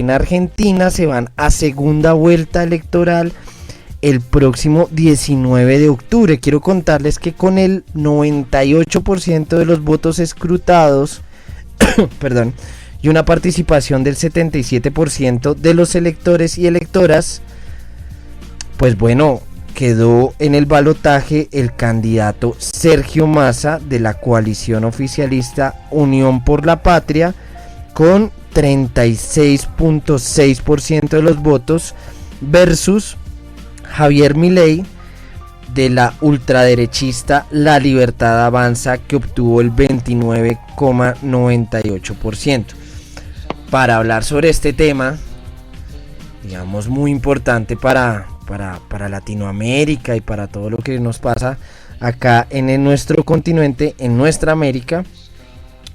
en Argentina se van a segunda vuelta electoral el próximo 19 de octubre. Quiero contarles que con el 98% de los votos escrutados, perdón, y una participación del 77% de los electores y electoras, pues bueno, quedó en el balotaje el candidato Sergio Massa de la coalición oficialista Unión por la Patria con 36.6% de los votos versus Javier Milei de la ultraderechista La Libertad Avanza, que obtuvo el 29.98%. Para hablar sobre este tema, digamos muy importante para Latinoamérica y para todo lo que nos pasa acá en nuestro continente, en nuestra América,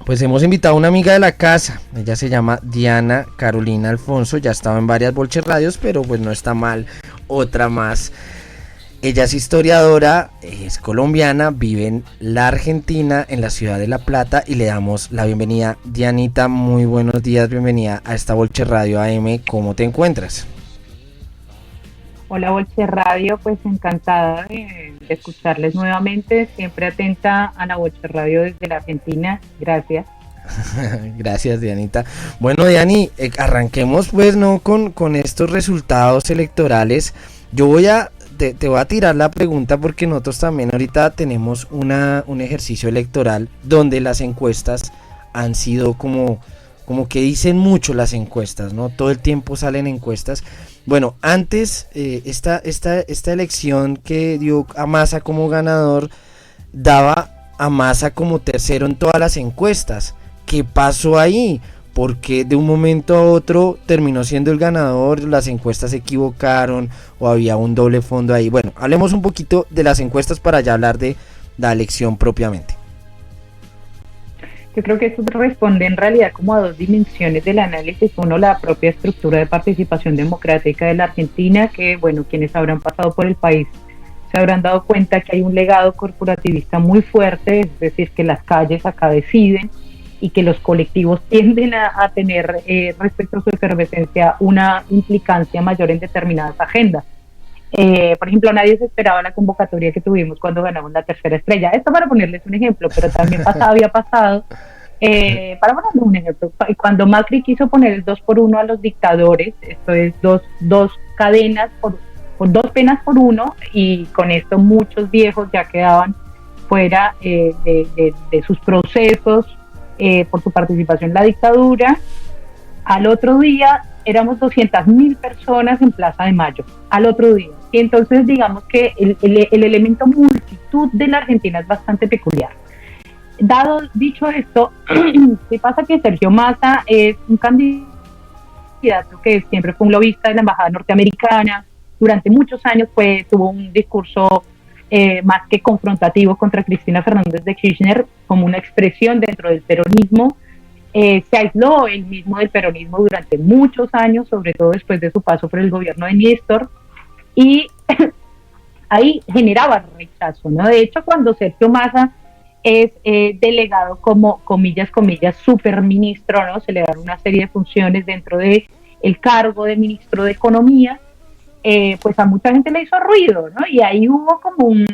pues hemos invitado a una amiga de la casa. Ella se llama Diana Carolina Alfonso, ya estaba en varias Bolche Radios, pero pues no está mal otra más. Ella es historiadora, es colombiana, vive en la Argentina, en la ciudad de La Plata, y le damos la bienvenida. Dianita, muy buenos días, bienvenida a esta Bolche Radio AM. ¿Cómo te encuentras? Hola Bolche Radio, pues encantada de escucharles nuevamente, siempre atenta a la Bolche Radio desde la Argentina, gracias. Gracias, Dianita. Bueno, Diani, arranquemos pues no con estos resultados electorales. Yo te voy a tirar la pregunta porque nosotros también ahorita tenemos un ejercicio electoral donde las encuestas han sido como que dicen mucho las encuestas, ¿no? Todo el tiempo salen encuestas. Bueno, antes esta elección que dio a Massa como ganador daba a Massa como tercero en todas las encuestas. ¿Qué pasó ahí? Porque de un momento a otro terminó siendo el ganador, las encuestas se equivocaron o había un doble fondo ahí. Bueno, hablemos un poquito de las encuestas para ya hablar de la elección propiamente. Yo creo que esto responde en realidad como a dos dimensiones del análisis. Uno, la propia estructura de participación democrática de la Argentina, que bueno, quienes habrán pasado por el país se habrán dado cuenta que hay un legado corporativista muy fuerte, es decir, que las calles acá deciden y que los colectivos tienden a tener respecto a su efervescencia una implicancia mayor en determinadas agendas. Por ejemplo, nadie se esperaba la convocatoria que tuvimos cuando ganamos la tercera estrella. Esto para ponerles un ejemplo, pero también había pasado, para ponerles un ejemplo, cuando Macri quiso poner el 2x1 a los dictadores, esto es dos cadenas por 2 penas por 1, y con esto muchos viejos ya quedaban fuera de sus procesos por su participación en la dictadura. Al otro día éramos 200.000 personas en Plaza de Mayo, al otro día. Y entonces digamos que el elemento multitud de la Argentina es bastante peculiar. Dicho esto, ¿qué pasa? Que Sergio Massa es un candidato que siempre fue un lobista de la embajada norteamericana, durante muchos años tuvo un discurso más que confrontativo contra Cristina Fernández de Kirchner como una expresión dentro del peronismo. Se aisló él mismo del peronismo durante muchos años, sobre todo después de su paso por el gobierno de Néstor, y ahí generaba rechazo, ¿no? De hecho, cuando Sergio Massa es delegado como, comillas, superministro, ¿no? Se le dan una serie de funciones dentro de el cargo de ministro de Economía, pues a mucha gente le hizo ruido, ¿no? Y ahí hubo como un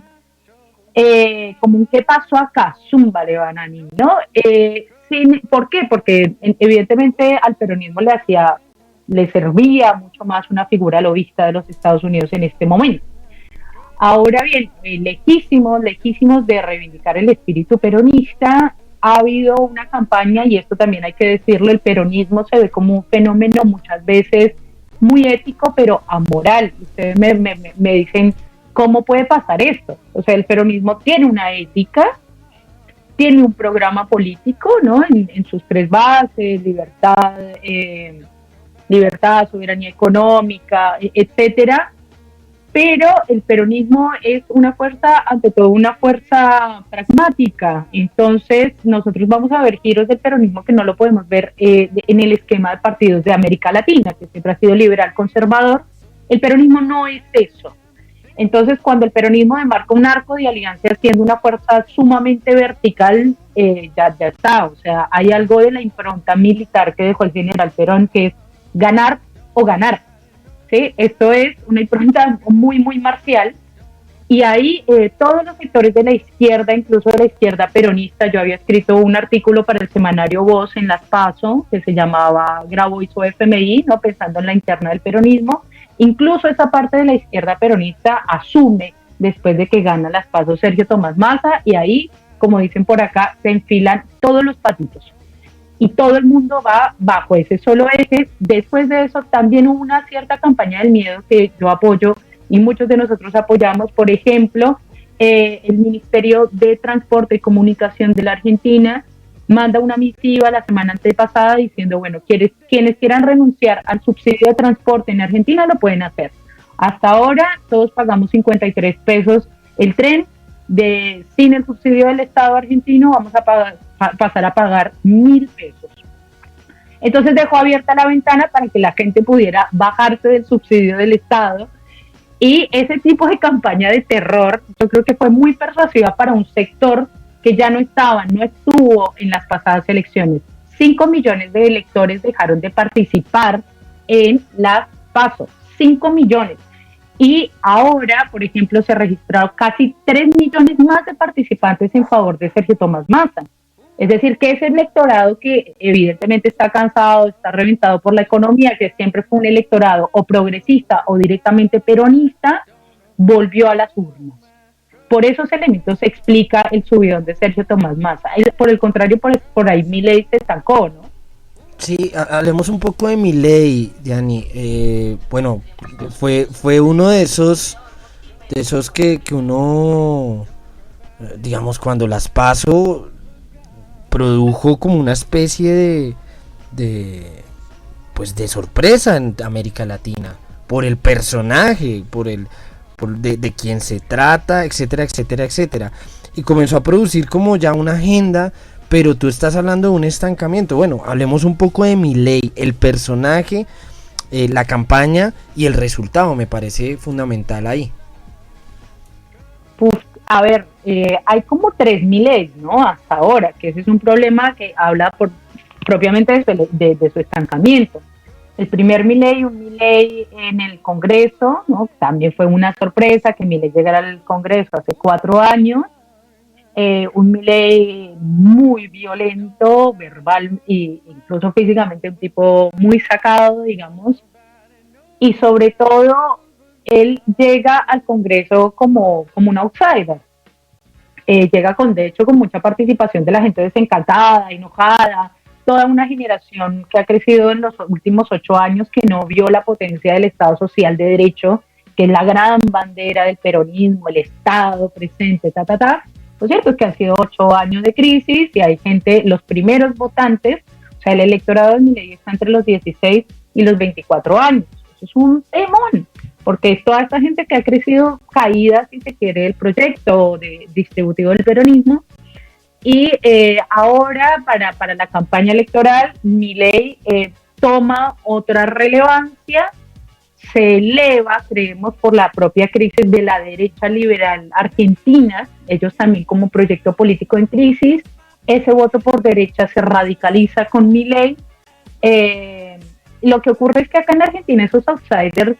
¿qué pasó acá? Zumba le van a mí, ¿no? ¿Por qué? Porque evidentemente al peronismo le servía mucho más una figura lobista de los Estados Unidos en este momento. Ahora bien, lejísimos de reivindicar el espíritu peronista, ha habido una campaña, y esto también hay que decirlo, el peronismo se ve como un fenómeno muchas veces muy ético, pero amoral. Ustedes me dicen, ¿cómo puede pasar esto? O sea, el peronismo tiene una ética, tiene un programa político, ¿no? En sus 3 bases: libertad, soberanía económica, etcétera. Pero el peronismo es una fuerza, ante todo, una fuerza pragmática. Entonces, nosotros vamos a ver giros del peronismo que no lo podemos ver en el esquema de partidos de América Latina, que siempre ha sido liberal conservador. El peronismo no es eso. Entonces, cuando el peronismo demarca un arco de alianzas siendo una fuerza sumamente vertical, ya está. O sea, hay algo de la impronta militar que dejó el general Perón, que es ganar o ganar, ¿sí? Esto es una impronta muy, muy marcial. Y ahí todos los sectores de la izquierda, incluso de la izquierda peronista, yo había escrito un artículo para el semanario Voz en las PASO, que se llamaba Graboiso FMI, ¿no? Pensando en la interna del peronismo. Incluso esa parte de la izquierda peronista asume, después de que gana las PASO Sergio Tomás Massa, y ahí, como dicen por acá, se enfilan todos los patitos. Y todo el mundo va bajo ese solo eje. Después de eso también hubo una cierta campaña del miedo que yo apoyo y muchos de nosotros apoyamos. Por ejemplo, el Ministerio de Transporte y Comunicación de la Argentina manda una misiva la semana antepasada diciendo, bueno, quienes quieran renunciar al subsidio de transporte en Argentina lo pueden hacer. Hasta ahora todos pagamos 53 pesos el tren, sin el subsidio del Estado argentino vamos a pasar a pagar 1.000 pesos. Entonces dejó abierta la ventana para que la gente pudiera bajarse del subsidio del Estado. Y ese tipo de campaña de terror, yo creo que fue muy persuasiva para un sector que ya no estuvo en las pasadas elecciones. 5 millones de electores dejaron de participar en las PASO, 5 millones. Y ahora, por ejemplo, se registraron casi 3 millones más de participantes en favor de Sergio Tomás Massa. Es decir, que ese electorado que evidentemente está cansado, está reventado por la economía, que siempre fue un electorado o progresista o directamente peronista, volvió a las urnas. Por esos elementos se explica el subidón de Sergio Tomás Massa. Por el contrario, por ahí Milei se estancó, ¿no? Sí, hablemos un poco de Milei, Diani. Bueno, fue uno de esos que uno, digamos, cuando las PASO produjo como una especie de sorpresa en América Latina por el personaje, de quién se trata, etcétera, etcétera, etcétera, y comenzó a producir como ya una agenda. Pero tú estás hablando de un estancamiento. Bueno, hablemos un poco de Milei, el personaje, la campaña y el resultado, me parece fundamental ahí. Pues, a ver, hay como 3 Mileis, ¿no? Hasta ahora, que ese es un problema que habla propiamente de su estancamiento. El primer Milei, un Milei en el Congreso, ¿no? También fue una sorpresa que Milei llegara al Congreso hace 4 años. Un Milei muy violento, verbal e incluso físicamente, un tipo muy sacado, digamos, y sobre todo él llega al Congreso como un outsider. Llega de hecho con mucha participación de la gente desencantada, enojada, toda una generación que ha crecido en los últimos 8 años que no vio la potencia del Estado Social de Derecho, que es la gran bandera del peronismo, el Estado presente, Lo cierto es que han sido 8 años de crisis y hay gente, los primeros votantes, o sea, el electorado de Milei está entre los 16 y los 24 años. Eso es un temón, porque es toda esta gente que ha crecido caída, si se quiere, del proyecto distributivo del peronismo. Y ahora, para la campaña electoral, Milei toma otra relevancia, se eleva, creemos, por la propia crisis de la derecha liberal argentina, ellos también como proyecto político en crisis. Ese voto por derecha se radicaliza con Milei. Lo que ocurre es que acá en Argentina esos outsiders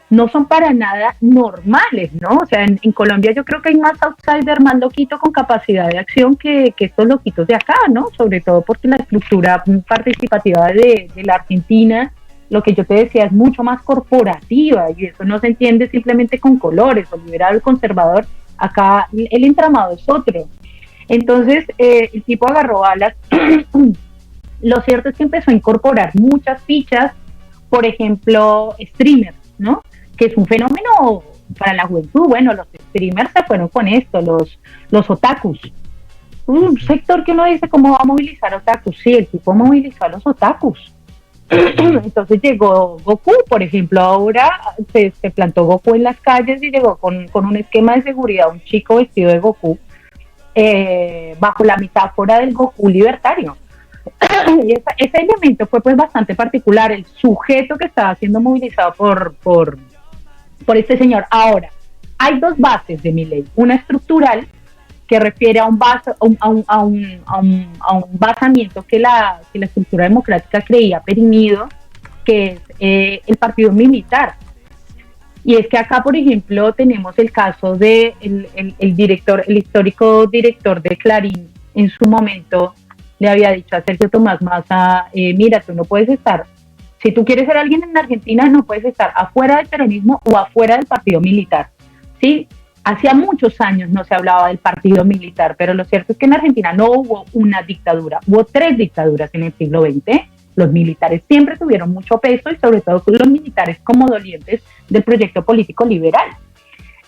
no son para nada normales, ¿no? O sea, en Colombia yo creo que hay más outsiders, más loquitos con capacidad de acción que estos loquitos de acá, ¿no? Sobre todo porque la estructura participativa de la Argentina, lo que yo te decía, es mucho más corporativa y eso no se entiende simplemente con colores, o liberal o conservador. Acá el entramado es otro. Entonces, el tipo agarró alas. Lo cierto es que empezó a incorporar muchas fichas, por ejemplo, streamers, ¿no? Que es un fenómeno para la juventud. Bueno, los streamers se fueron con esto, los otakus. Un sector que uno dice, ¿cómo va a movilizar otakus? Sí, el tipo movilizó a los otakus. Entonces llegó Goku, por ejemplo, ahora se plantó Goku en las calles y llegó con un esquema de seguridad, un chico vestido de Goku, bajo la metáfora del Goku libertario. Y ese elemento fue pues bastante particular, el sujeto que estaba siendo movilizado por este señor. Ahora, hay dos bases de Milei, una estructural que refiere a un basamiento que la estructura democrática creía perimido, que es el partido militar. Y es que acá, por ejemplo, tenemos el caso de el histórico director de Clarín. En su momento le había dicho a Sergio Tomás Massa, mira, tú no puedes estar, si tú quieres ser alguien en Argentina, no puedes estar afuera del peronismo o afuera del partido militar, ¿sí? Hacía muchos años no se hablaba del partido militar, pero lo cierto es que en Argentina no hubo una dictadura, hubo 3 dictaduras en el siglo XX. Los militares siempre tuvieron mucho peso y sobre todo los militares como dolientes del proyecto político liberal.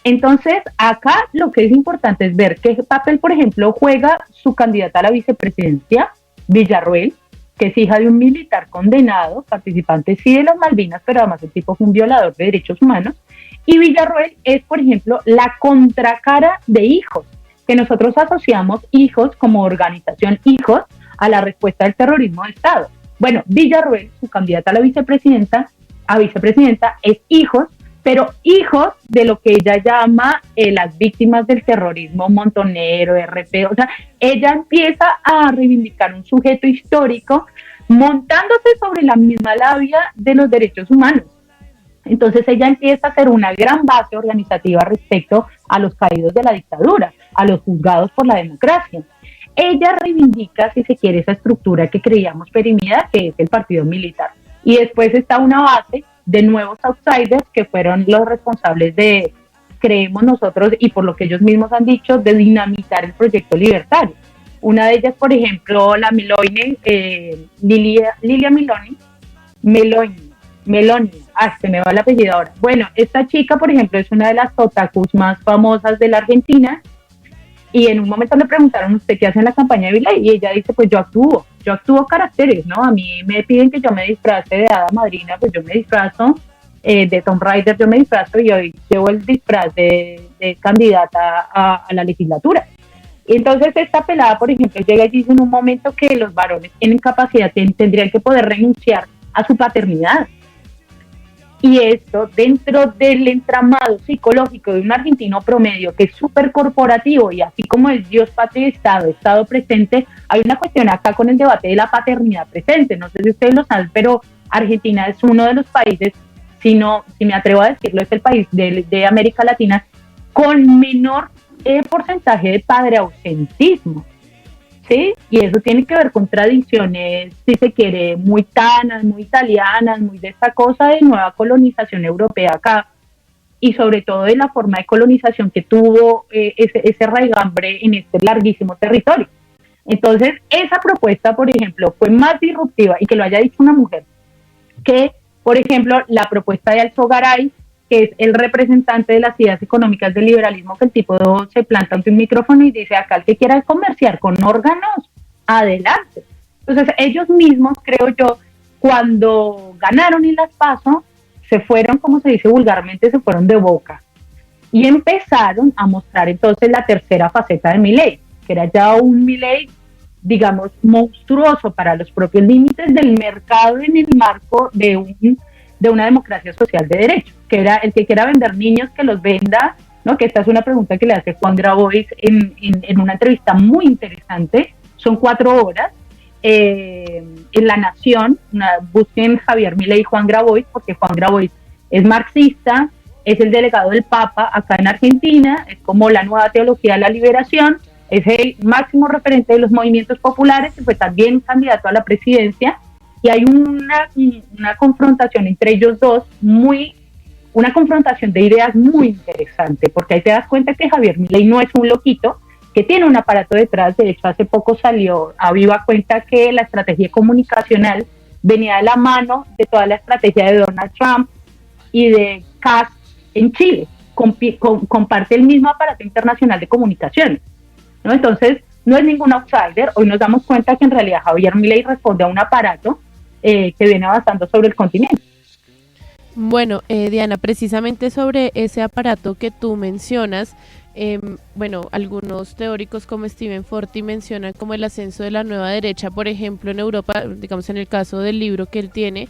Entonces, acá lo que es importante es ver qué papel, por ejemplo, juega su candidata a la vicepresidencia, Villarroel, que es hija de un militar condenado, participante sí de las Malvinas, pero además el tipo fue un violador de derechos humanos. Y Villarroel es, por ejemplo, la contracara de Hijos, que nosotros asociamos Hijos como organización Hijos a la respuesta del terrorismo de Estado. Bueno, Villarroel, su candidata a la vicepresidenta, es Hijos, pero hijos de lo que ella llama las víctimas del terrorismo montonero, RP, o sea, ella empieza a reivindicar un sujeto histórico montándose sobre la misma labia de los derechos humanos. Entonces ella empieza a hacer una gran base organizativa respecto a los caídos de la dictadura, a los juzgados por la democracia. Ella reivindica, si se quiere, esa estructura que creíamos perimida, que es el partido militar. Y después está una base de nuevos outsiders que fueron los responsables de, creemos nosotros, y por lo que ellos mismos han dicho, de dinamitar el proyecto libertario. Una de ellas, por ejemplo, la Meloni, Lilia Meloni, se me va el apellido ahora. Bueno, esta chica, por ejemplo, es una de las otakus más famosas de la Argentina, y en un momento le preguntaron, ¿usted qué hace en la campaña de Milei? Y ella dice, pues yo actúo caracteres, ¿no? A mí me piden que yo me disfrace de hada madrina, pues yo me disfrazo, de Tomb Raider yo me disfrazo, y hoy llevo el disfraz de candidata a la legislatura. Y entonces esta pelada, por ejemplo, llega y dice en un momento que los varones tienen capacidad, tendrían que poder renunciar a su paternidad. Y esto, dentro del entramado psicológico de un argentino promedio que es súper corporativo, y así como es Dios, patria y Estado presente, hay una cuestión acá con el debate de la paternidad presente. No sé si ustedes lo saben, pero Argentina es uno de los países, si me atrevo a decirlo, es el país de América Latina con menor porcentaje de padre ausentismo. ¿Sí? Y eso tiene que ver con tradiciones, si se quiere, muy tanas, muy italianas, muy de esta cosa de nueva colonización europea acá, y sobre todo de la forma de colonización que tuvo ese raigambre en este larguísimo territorio. Entonces, esa propuesta, por ejemplo, fue más disruptiva, y que lo haya dicho una mujer, que, por ejemplo, la propuesta de Alzogaray, que es el representante de las ideas económicas del liberalismo, que el tipo se planta ante un micrófono y dice, acá el que quiera comerciar con órganos, adelante. Entonces ellos mismos, creo yo, cuando ganaron en las PASO, se fueron, como se dice vulgarmente, se fueron de boca. Y empezaron a mostrar entonces la tercera faceta de Milei, que era ya un Milei, digamos, monstruoso para los propios límites del mercado en el marco de una democracia social de derecho, que era el que quiera vender niños, que los venda, ¿no? Que esta es una pregunta que le hace Juan Grabois en una entrevista muy interesante, son 4 horas, en La Nación. Busquen Javier Milei y Juan Grabois, porque Juan Grabois es marxista, es el delegado del Papa acá en Argentina, es como la nueva teología de la liberación, es el máximo referente de los movimientos populares, y fue también candidato a la presidencia. Y hay una confrontación entre ellos dos, una confrontación de ideas muy interesante, porque ahí te das cuenta que Javier Milei no es un loquito, que tiene un aparato detrás. De hecho, hace poco salió a viva cuenta que la estrategia comunicacional venía de la mano de toda la estrategia de Donald Trump y de Kast en Chile, comparte el mismo aparato internacional de comunicaciones, ¿no? Entonces, no es ningún outsider. Hoy nos damos cuenta que en realidad Javier Milei responde a un aparato que viene avanzando sobre el continente. Bueno, Diana, precisamente sobre ese aparato que tú mencionas, bueno, algunos teóricos como Stephen Forti mencionan como el ascenso de la nueva derecha, por ejemplo, en Europa, digamos en el caso del libro que él tiene,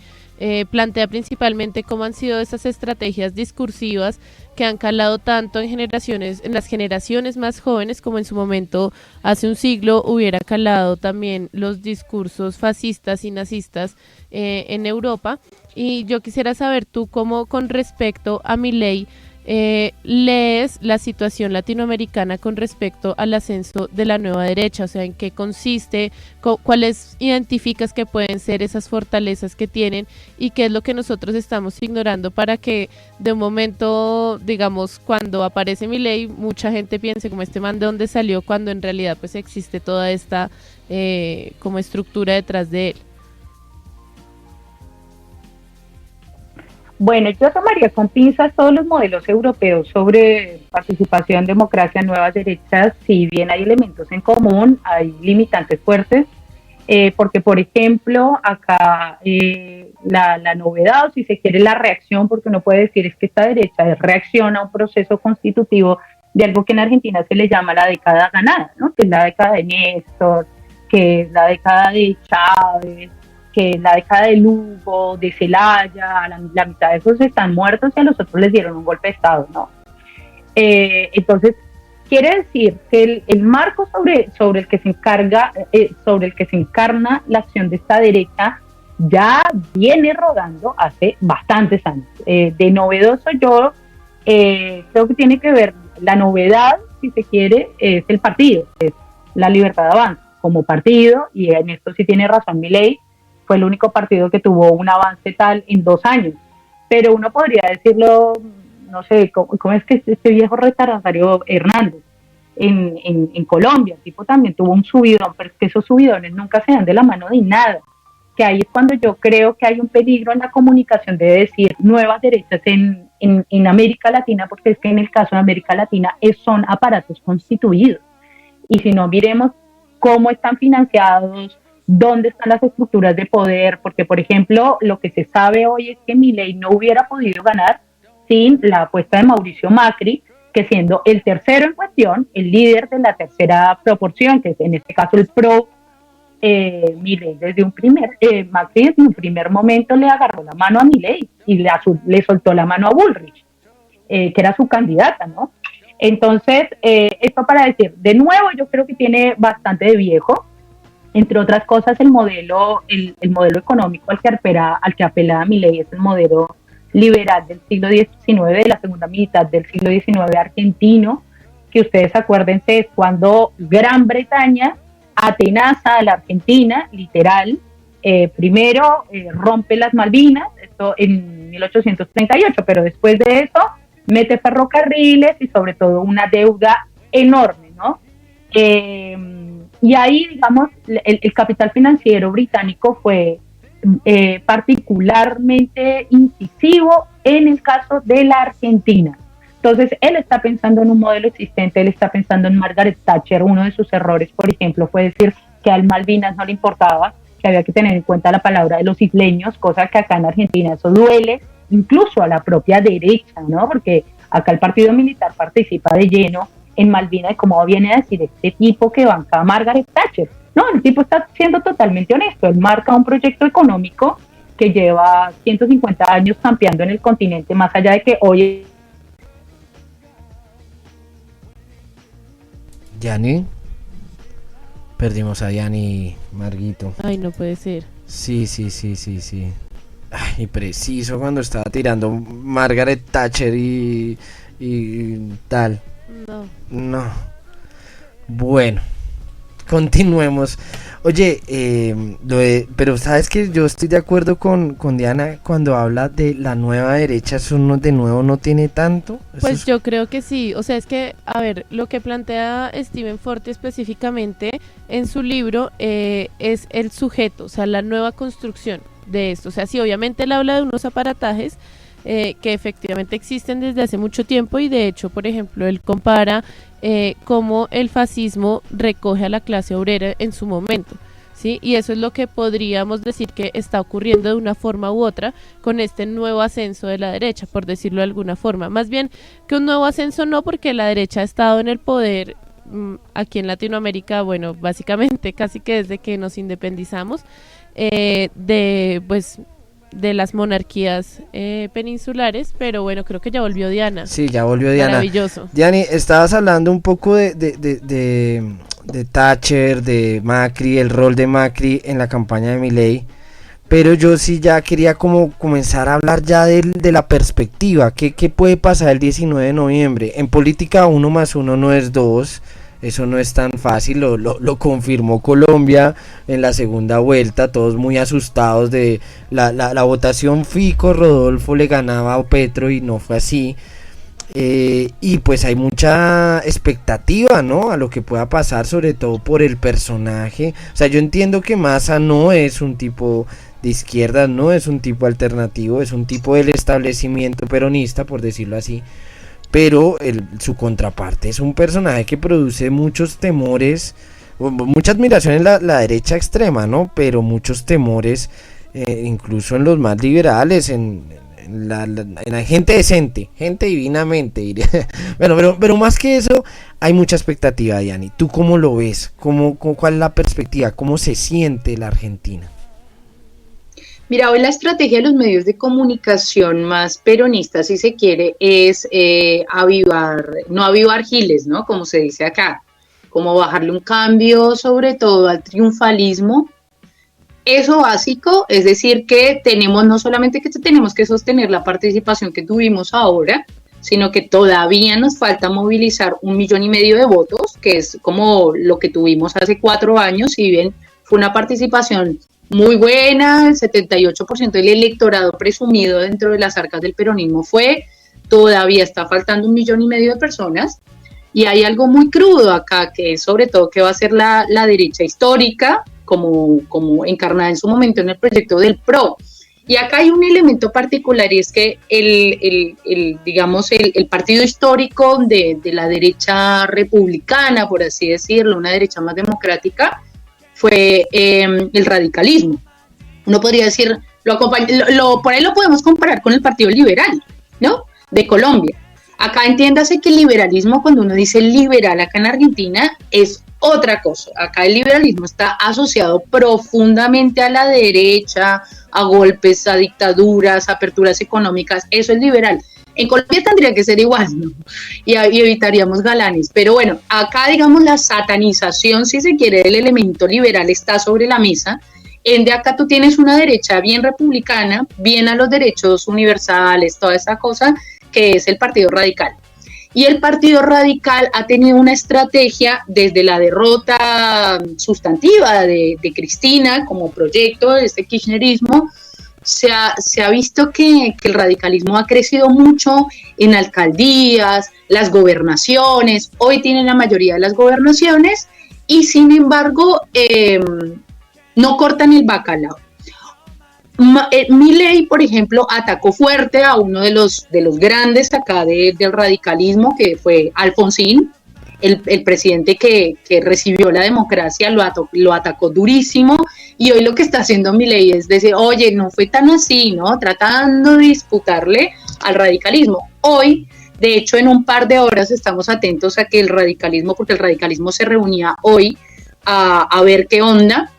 plantea principalmente cómo han sido esas estrategias discursivas que han calado tanto en generaciones, en las generaciones más jóvenes, como en su momento hace un siglo hubiera calado también los discursos fascistas y nazistas en Europa. Y yo quisiera saber tú cómo con respecto a Milei lees la situación latinoamericana con respecto al ascenso de la nueva derecha, o sea, en qué consiste, cuáles identificas que pueden ser esas fortalezas que tienen y qué es lo que nosotros estamos ignorando para que de un momento, digamos, cuando aparece Milei, mucha gente piense como este man de dónde salió, cuando en realidad pues existe toda esta como estructura detrás de él. Bueno, yo tomaría con pinzas todos los modelos europeos sobre participación, democracia, nuevas derechas. Si bien hay elementos en común, hay limitantes fuertes, porque, por ejemplo, acá la novedad, o si se quiere, la reacción, porque uno puede decir es que esta derecha reacciona a un proceso constitutivo de algo que en Argentina se le llama la década ganada, ¿no? Que es la década de Néstor, que es la década de Chávez, que en la década de Lugo, de Celaya, la mitad de esos están muertos y a los otros les dieron un golpe de Estado, ¿no? Entonces, quiere decir que el marco sobre el que se encarga, sobre el que se encarna la acción de esta derecha ya viene rodando hace bastantes años. De novedoso yo creo que tiene que ver, la novedad, si se quiere, es el partido, es la Libertad de Avance como partido, y en esto sí tiene razón Milei, fue el único partido que tuvo un avance tal en 2 años. Pero uno podría decirlo, no sé, ¿cómo es que este viejo retardario Hernández en Colombia? El tipo también tuvo un subidón, pero es que esos subidones nunca se dan de la mano de nada. Que ahí es cuando yo creo que hay un peligro en la comunicación de decir nuevas derechas en América Latina, porque es que en el caso de América Latina son aparatos constituidos. Y si no, miremos cómo están financiados, dónde están las estructuras de poder, porque, por ejemplo, lo que se sabe hoy es que Milei no hubiera podido ganar sin la apuesta de Mauricio Macri, que siendo el tercero en cuestión, el líder de la tercera proporción, que es en este caso el PRO, Milei desde Macri desde un primer momento le agarró la mano a Milei y le soltó la mano a Bullrich, que era su candidata, ¿no? Entonces, esto para decir, de nuevo, yo creo que tiene bastante de viejo, entre otras cosas, el modelo económico al que apela Milei es el modelo liberal del siglo XIX, de la segunda mitad del siglo XIX argentino, que ustedes acuérdense es cuando Gran Bretaña atenaza a la Argentina, literal, primero rompe las Malvinas, esto en 1838, pero después de eso mete ferrocarriles y sobre todo una deuda enorme, ¿no? Y ahí, digamos, el capital financiero británico fue particularmente incisivo en el caso de la Argentina. Entonces, él está pensando en un modelo existente, él está pensando en Margaret Thatcher. Uno de sus errores, por ejemplo, fue decir que al Malvinas no le importaba, que había que tener en cuenta la palabra de los isleños, cosa que acá en Argentina eso duele, incluso a la propia derecha, ¿no? Porque acá el partido militar participa de lleno en Malvinas, como viene a decir este tipo que banca a Margaret Thatcher. No, el tipo está siendo totalmente honesto, él marca un proyecto económico que lleva 150 años campeando en el continente, más allá de que hoy... Yani, perdimos a Yani, Marguito. Ay, no puede ser. Sí. Ay, preciso cuando estaba tirando Margaret Thatcher y tal. No. Bueno, continuemos. Oye, pero sabes que yo estoy de acuerdo con Diana cuando habla de la nueva derecha, eso no, de nuevo no tiene tanto. Pues yo creo que sí, o sea, es que, a ver, lo que plantea Stephen Forti específicamente en su libro es el sujeto, o sea, la nueva construcción de esto. O sea, sí, obviamente él habla de unos aparatajes que efectivamente existen desde hace mucho tiempo y de hecho, por ejemplo, él compara cómo el fascismo recoge a la clase obrera en su momento. ¿sí? Y eso es lo que podríamos decir que está ocurriendo de una forma u otra con este nuevo ascenso de la derecha, por decirlo de alguna forma. Más bien que un nuevo ascenso no, porque la derecha ha estado en el poder aquí en Latinoamérica, bueno, básicamente casi que desde que nos independizamos de las monarquías peninsulares, pero bueno, creo que ya volvió Diana. Sí, ya volvió Diana. Maravilloso. Diani, estabas hablando un poco de Thatcher, de Macri, el rol de Macri en la campaña de Milei, pero yo sí ya quería como comenzar a hablar ya de la perspectiva. ¿Qué puede pasar el 19 de noviembre? En política 1 más 1 no es 2. Eso no es tan fácil, lo confirmó Colombia en la segunda vuelta, todos muy asustados de la votación. Fico, Rodolfo le ganaba a Petro y no fue así. Y pues hay mucha expectativa, ¿no? A lo que pueda pasar, sobre todo por el personaje. O sea, yo entiendo que Massa no es un tipo de izquierda, no es un tipo alternativo, es un tipo del establecimiento peronista, por decirlo así. Pero su contraparte es un personaje que produce muchos temores, mucha admiración en la derecha extrema, ¿no? Pero muchos temores, incluso en los más liberales, en la gente decente, gente divinamente, diría. Bueno, pero más que eso, hay mucha expectativa, Diani. ¿Tú cómo lo ves? ¿Cuál es la perspectiva? ¿Cómo se siente la Argentina? Mira, hoy la estrategia de los medios de comunicación más peronistas, si se quiere, es no avivar giles, ¿no? Como se dice acá, como bajarle un cambio, sobre todo al triunfalismo. Eso básico, es decir, que no solamente que tenemos que sostener la participación que tuvimos ahora, sino que todavía nos falta movilizar 1,5 millones de votos, que es como lo que tuvimos hace 4 años, si bien fue una participación muy buena, el 78% del electorado presumido dentro de las arcas del peronismo todavía está faltando 1,5 millones de personas, y hay algo muy crudo acá, que es sobre todo que va a ser la derecha histórica, como encarnada en su momento en el proyecto del PRO. Y acá hay un elemento particular, y es que el partido histórico de la derecha republicana, por así decirlo, una derecha más democrática, fue el radicalismo. Uno podría decir, por ahí lo podemos comparar con el Partido Liberal, ¿no? De Colombia. Acá entiéndase que el liberalismo, cuando uno dice liberal acá en Argentina, es otra cosa. Acá el liberalismo está asociado profundamente a la derecha, a golpes, a dictaduras, a aperturas económicas. Eso es liberal. En Colombia tendría que ser igual, ¿no? Y evitaríamos galanes. Pero bueno, acá, digamos, la satanización, si se quiere, del elemento liberal está sobre la mesa. De acá tú tienes una derecha bien republicana, bien a los derechos universales, toda esa cosa, que es el Partido Radical. Y el Partido Radical ha tenido una estrategia desde la derrota sustantiva de Cristina como proyecto de este kirchnerismo. Se ha visto que el radicalismo ha crecido mucho en alcaldías, las gobernaciones. Hoy tienen la mayoría de las gobernaciones y sin embargo no cortan el bacalao. Milei, por ejemplo, atacó fuerte a uno de los grandes acá del radicalismo, que fue Alfonsín, el presidente que recibió la democracia, lo atacó durísimo, y hoy lo que está haciendo Milei es decir, oye, no fue tan así, ¿no? Tratando de disputarle al radicalismo. Hoy, de hecho, en un par de horas estamos atentos a que el radicalismo, porque el radicalismo se reunía hoy a ver qué onda.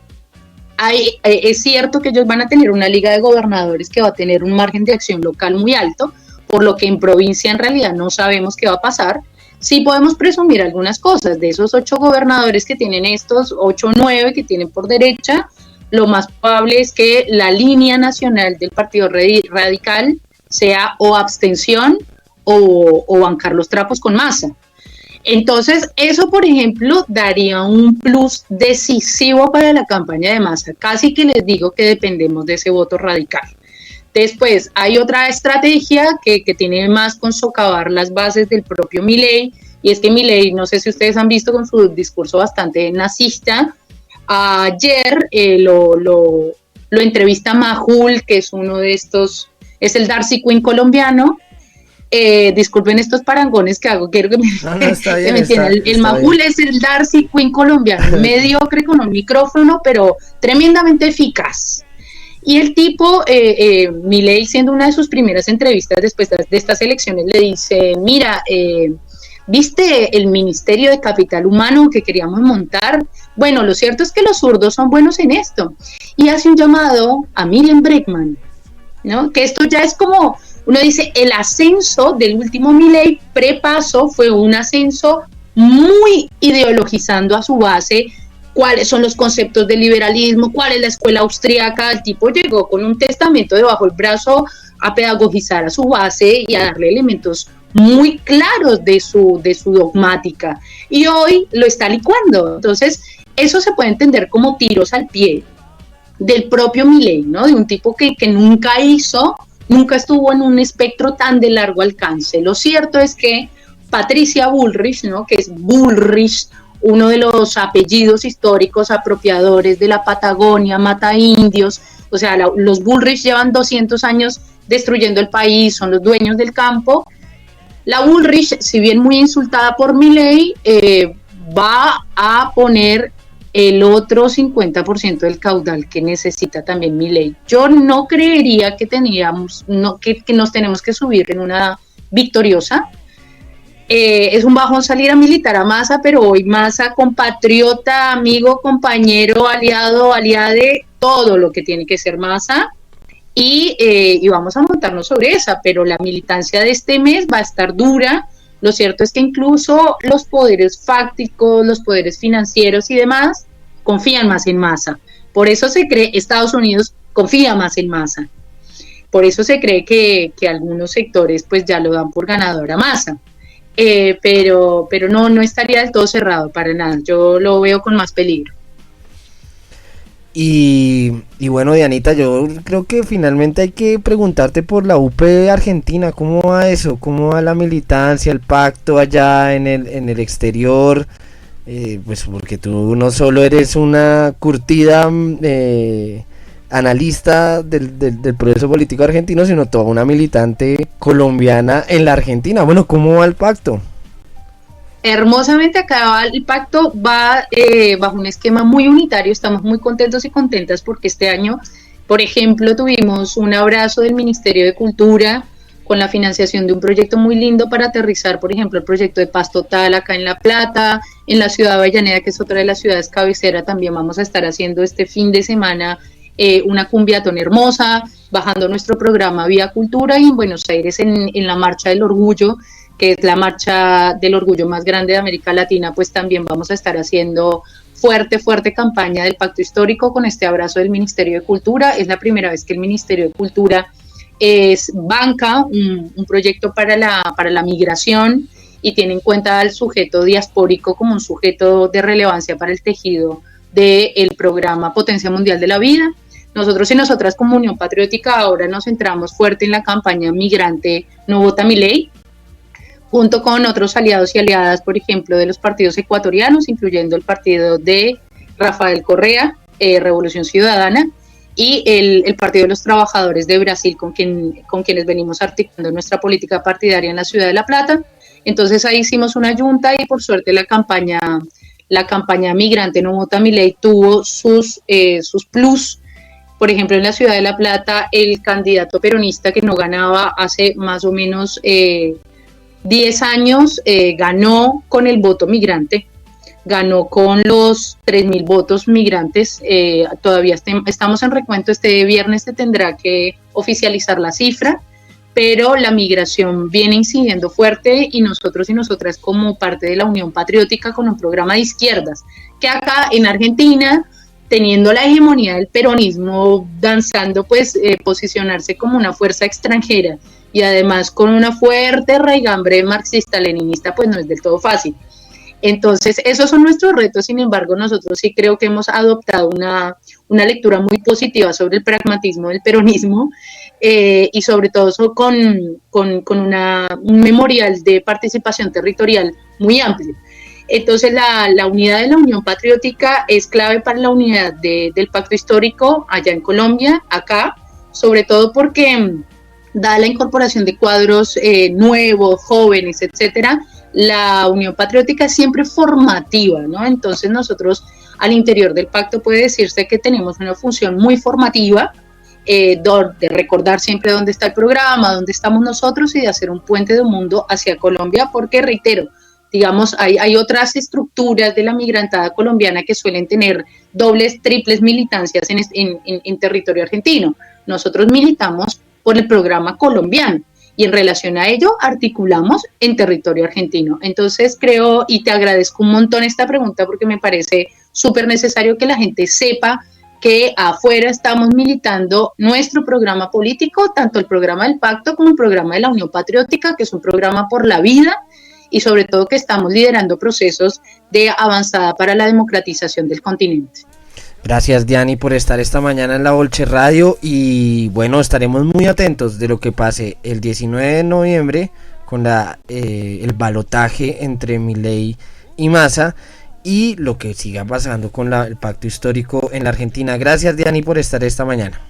Es cierto que ellos van a tener una liga de gobernadores que va a tener un margen de acción local muy alto, por lo que en provincia en realidad no sabemos qué va a pasar. Sí podemos presumir algunas cosas. De esos 8 gobernadores que tienen estos, 8 o 9 que tienen por derecha, lo más probable es que la línea nacional del Partido Radical sea o abstención o bancar los trapos con Massa. Entonces, eso, por ejemplo, daría un plus decisivo para la campaña de Massa. Casi que les digo que dependemos de ese voto radical. Después, hay otra estrategia que tiene más con socavar las bases del propio Milei, y es que Milei, no sé si ustedes han visto con su discurso bastante nazista, ayer lo entrevista Majul, que es uno de estos, es el Darcy Quinn colombiano, Disculpen estos parangones que hago, quiero que me, Está bien, que me entiendan. El Majul es el Darcy Quinn colombiano, mediocre con un micrófono, pero tremendamente eficaz. Y el tipo, Milei, siendo una de sus primeras entrevistas después de estas elecciones, le dice, mira, ¿viste el Ministerio de Capital Humano que queríamos montar? Bueno, lo cierto es que los zurdos son buenos en esto. Y hace un llamado a Miriam Bregman, ¿no? Que esto ya es como, uno dice, el ascenso del último Milei prepaso fue un ascenso muy ideologizando a su base cuáles son los conceptos del liberalismo, cuál es la escuela austríaca. El tipo llegó con un testamento debajo del brazo a pedagogizar a su base y a darle elementos muy claros de su dogmática, y hoy lo está licuando. Entonces eso se puede entender como tiros al pie del propio Milei, ¿no? De un tipo que nunca estuvo en un espectro tan de largo alcance. Lo cierto es que Patricia Bullrich, ¿no? Que es Bullrich, uno de los apellidos históricos apropiadores de la Patagonia, mata indios, o sea, los Bullrich llevan 200 años destruyendo el país, son los dueños del campo. La Bullrich, si bien muy insultada por Milei, va a poner el otro 50% del caudal que necesita también Milei. Yo no creería que que nos tenemos que subir en una victoriosa. Es un bajón salir a militar a Massa, pero hoy Massa, compatriota, amigo, compañero, aliado, aliade, todo lo que tiene que ser Massa, y vamos a montarnos sobre esa, pero la militancia de este mes va a estar dura. Lo cierto es que incluso los poderes fácticos, los poderes financieros y demás confían más en Massa. Por eso se cree, Estados Unidos confía más en Massa. Por eso se cree que algunos sectores pues ya lo dan por ganador a Massa. Pero no estaría del todo cerrado para nada. Yo lo veo con más peligro. Y bueno, Dianita, yo creo que finalmente hay que preguntarte por la UP Argentina. ¿Cómo va eso? ¿Cómo va la militancia, el pacto allá en el exterior? Pues porque tú no solo eres una curtida analista del proceso político argentino, sino toda una militante colombiana en la Argentina. Bueno, ¿cómo va el pacto? Hermosamente acá el pacto va bajo un esquema muy unitario. Estamos muy contentos y contentas porque este año, por ejemplo, tuvimos un abrazo del Ministerio de Cultura con la financiación de un proyecto muy lindo para aterrizar, por ejemplo, el proyecto de Paz Total acá en La Plata, en la ciudad de Avellaneda, que es otra de las ciudades cabecera. También vamos a estar haciendo este fin de semana una cumbiatón hermosa, bajando nuestro programa Vía Cultura, y en Buenos Aires en la Marcha del Orgullo, que es la marcha del orgullo más grande de América Latina, pues también vamos a estar haciendo fuerte campaña del Pacto Histórico con este abrazo del Ministerio de Cultura. Es la primera vez que el Ministerio de Cultura banca un proyecto para la migración y tiene en cuenta al sujeto diaspórico como un sujeto de relevancia para el tejido del programa Potencia Mundial de la Vida. Nosotros y nosotras como Unión Patriótica ahora nos centramos fuerte en la campaña migrante No Vota Milei, junto con otros aliados y aliadas, por ejemplo, de los partidos ecuatorianos, incluyendo el partido de Rafael Correa, Revolución Ciudadana, y el Partido de los Trabajadores de Brasil, con quienes venimos articulando nuestra política partidaria en la ciudad de La Plata. Entonces ahí hicimos una junta y por suerte la campaña migrante No Vota Milei tuvo sus plus. Por ejemplo, en la ciudad de La Plata, el candidato peronista que no ganaba hace más o menos 10 años, ganó con el voto migrante, ganó con los 3.000 votos migrantes. Todavía estamos en recuento. Este viernes se tendrá que oficializar la cifra, pero la migración viene incidiendo fuerte, y nosotros y nosotras como parte de la Unión Patriótica, con un programa de izquierdas, que acá en Argentina, teniendo la hegemonía del peronismo, danzando pues posicionarse como una fuerza extranjera y además con una fuerte raigambre marxista-leninista, pues no es del todo fácil. Entonces esos son nuestros retos. Sin embargo, nosotros sí creo que hemos adoptado una lectura muy positiva sobre el pragmatismo del peronismo, y sobre todo con un memorial de participación territorial muy amplio. Entonces la unidad de la Unión Patriótica es clave para la unidad del Pacto Histórico allá en Colombia, acá, sobre todo porque dada la incorporación de cuadros nuevos, jóvenes, etcétera, la Unión Patriótica es siempre formativa, ¿no? Entonces nosotros al interior del pacto puede decirse que tenemos una función muy formativa, de recordar siempre dónde está el programa, dónde estamos nosotros y de hacer un puente de mundo hacia Colombia, porque reitero, digamos, hay otras estructuras de la migrantada colombiana que suelen tener dobles, triples militancias en territorio argentino. Nosotros militamos por el programa colombiano y en relación a ello articulamos en territorio argentino. Entonces creo, y te agradezco un montón esta pregunta porque me parece súper necesario que la gente sepa que afuera estamos militando nuestro programa político, tanto el programa del pacto como el programa de la Unión Patriótica, que es un programa por la vida, y sobre todo que estamos liderando procesos de avanzada para la democratización del continente. Gracias, Diani, por estar esta mañana en La Bolche Radio, y bueno, estaremos muy atentos de lo que pase el 19 de noviembre con el balotaje entre Milei y Massa, y lo que siga pasando con el pacto histórico en la Argentina. Gracias, Diani, por estar esta mañana.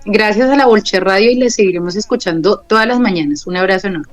Gracias a La Bolche Radio y les seguiremos escuchando todas las mañanas. Un abrazo enorme.